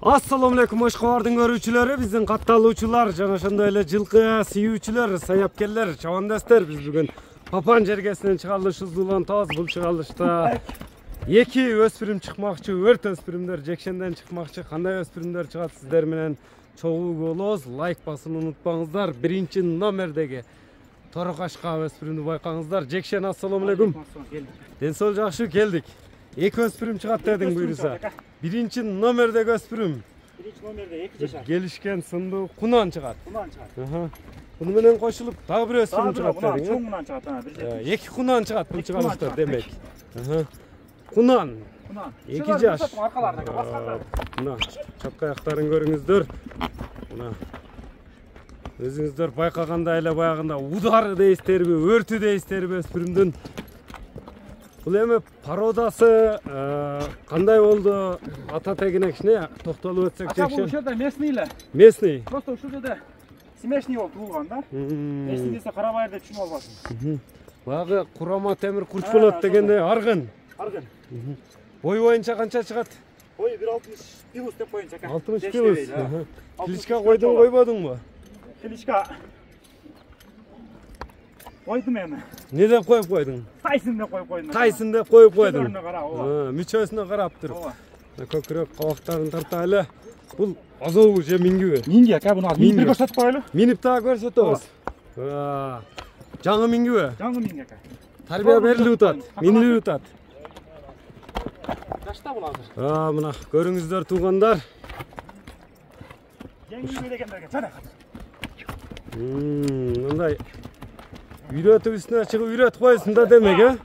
Assalamu alaikum Oşqabardын көрүүчүлөрү, биздин катталуучулар, жана ошондой эле жылкы сүйүүчүлөр, саяккерлер, чабандастар. Биз бүгүн Папан жергесинен чыгарылышыбыз улан таз. Бул чыгарылышта эки өспүрүм чыкмакчы, өрт өспүрүмдөр жекшенден чыкмакчы. Кандай өспүрүмдөр чыгат сиздер менен чогуу болобуз. Лайк басууну унутпаңыздар. Биринчи номердеги Торокашка өспүрүмдү байкаңыздар. Жекшен, ассаламу алейкум. Ден соол жакшы, келдик. Эки өспүрүм чыгат дедиң буйруса. Биринчи номердеги өспүрүм. Биринчи номерде 2 жашар. Келишкен сындуу кунан чыгат. Кунан чыгат. Буну менен кошулуп дагы бир өспүрүм чыгат дедиң. Чоңунан чыгат, Эки кунан чыгат бул чыгарылышта демек. Кунан. Эки жаш. Мына чапка аяктарын көрүңүздөр. Мына өзүңүздөр байкагандай эле баягында удары дейстерби, өртү дейстерби өспүрүмдүн. Бул эми породасы кандай болду? Ата тегине кичине токтолуп өтсөк жекшен. Бул ушерде местный эле. Местный. Просто ушул жерде смешный болуп туулган да. Местный десе карабайыр деп түшүнүп албасын. Багы курама темир курч болот дегенде аргын. Аргын. Бой боюнча канча чыгат? Бою 1.60 пилус деп коюнча. 60 пилус. Кличка койдуң, койбодуңбу? Кличка койдум эми. Не деп коюп койдуң? Тайсын деп коюп койдум. Тайсын деп коюп койдуң. Мүчөсүнө карап тур. Көкүрөк кабактарын тартайлы. Бул азобу же мингиби? Минги ака, буну минип көрсөтүп коелу. Минип дагы көрсөтөбүз. Жаңы мингиби? Жаңы минги ака. Тарбия берилип атат, минилип атат. Жашта бул азыр. Мына көрүңүздөр туугандар. Жеңил дегендерге чара. Мындай үйрөтүп үстүнө чыгып үйрөтүп койсун да демек,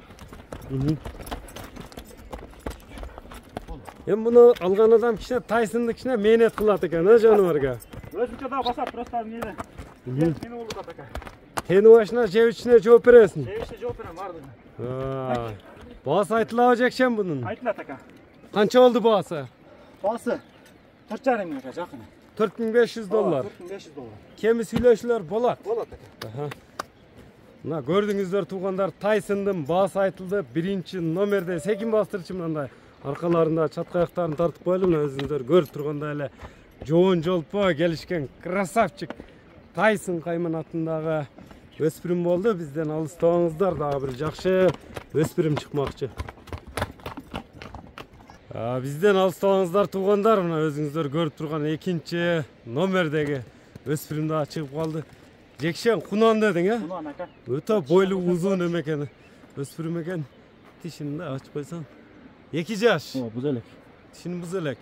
Эми буну алган адам кичине Тайсынды кичине мээнет кылат экен, жаныбарга. Өзүнчө да басат, просто эмне. Мени болуп атат экен. Тени башына жебичине жооп бересиң. Жебичине жооп берем бардыгы. Баасы айтылабы жекшен бунун? Айтылат экен. Канча болду баасы? Баасы 4,5 миңге жакын. $4500. $4500. Кеми сүйлөшүүлөр болот. Болот экен. Мына көрдүңүздөр туугандар, Тайсындын баасы айтылды. Биринчи номерде секин бастырчы мындай аркаларында чатка аяктарын тартып коелу. Мына өзүңүздөр көрүп тургандай эле жоон жолпо келишкен красавчик Тайсын Кайман атындагы өспүрүм болду. Бизден алыстабаңыздар, дагы бир жакшы өспүрүм чыкмакчы. Бизден алыстабаңыздар туугандар, мына өзүңүздөр көрүп турган экинчи номердеги өспүрүм дагы чыгып калды. Жекшен, кунан дедиң, Кунан ака. Өтө бойлуу узун экен. Өспүрүм экен. Тишин да ачып койсоң. 2 жаш. Буз элек. Тишин буз элек.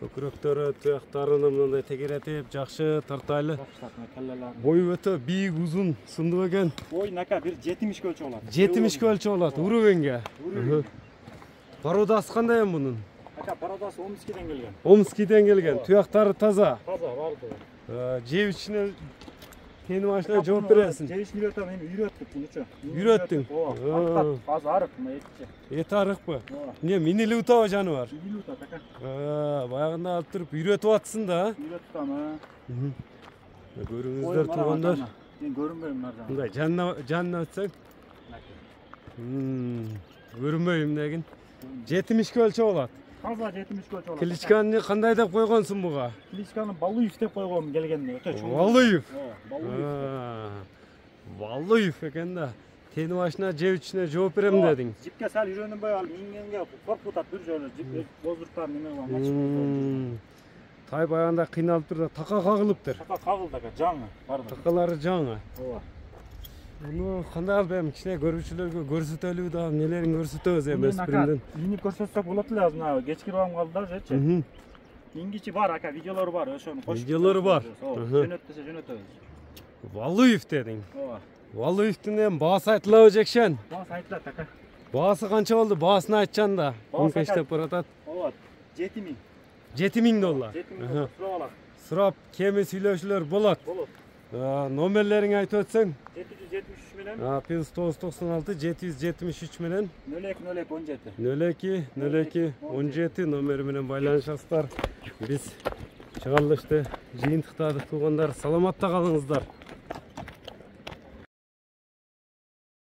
Көкүрөктөрү, туяктарын мындай тегеретип, жакшы тартайлы. Бою өтө бийик, узун, сындуу экен. Бой нака бир 70 өлчө болот. 70 өлчө болот, уровенге. Породасы кандай эми бунун? Ака, породасы Омскиден келген. Омскиден келген. Туяктары таза. Таза, барды. Жеп ичине тени башына жооп бересиң. Жебичине үйрөтөм, эми үйрөттүк мунучу. Үйрөттүң? Азыр арык, мына этчи. Эти арыкпы? Не, минилип атабы жаныбар? Минилип атат ака. Баягында алып туруп үйрөтүп атсың да? Үйрөтүп атам. Көрүңүздөр туугандар. Мен көрүнбөйм нар жана. Мындай жанына өтсөң. Көрүнбөйм дегин. 70 өлчө болот. Таза 70 өлчө болот. Кличканы кандай деп койгонсуң буга? Кличканы Балуев деп койгом келгенде, өтө чоң. Балуев. Балуев. Балуев экен да. Тени башына жебичине жооп берем дедиң. Жипке сал үйрөнүнбөй ал мингенге коркуп атат бир жолу. Жип боздуктар неме кылган мачып. Тай баягында кыйналып тур да така кагылыптыр. Така кагылды ака, жаңы барды. Такалары жаңы. Ооба. Буну кандай алып эми кичине көрүүчүлөргө көрсөтөлү да, нелерин көрсөтөбүз эми өспүрүмдүн. Минип көрсөтсөк болот эле, мына кечки рубам калды да жечи. Мингичи бар ака, видеолору бар, ошону кошуп. Видеолору бар. Жөнөт десе жөнөтөбүз. Балуев дедиң. Ооба. Балуевдин эми баасы айтылабы жекшен? Баасы айтылат ака. Баасы канча болду? Баасын айтчан да. Кештеп баратат. Ооба. $7000. $7000. $7000 сурап алат. Сурап, кеми сүйлөшүүлөр болот. Болот. Номерлериңи айтып өтсөң? 773 менен. Плюс 996 773 менен 020217. 020217 номери менен байланышасыздар. Биз чыгарылышты жыйынтыктадык туугандар. Саламатта калыңыздар.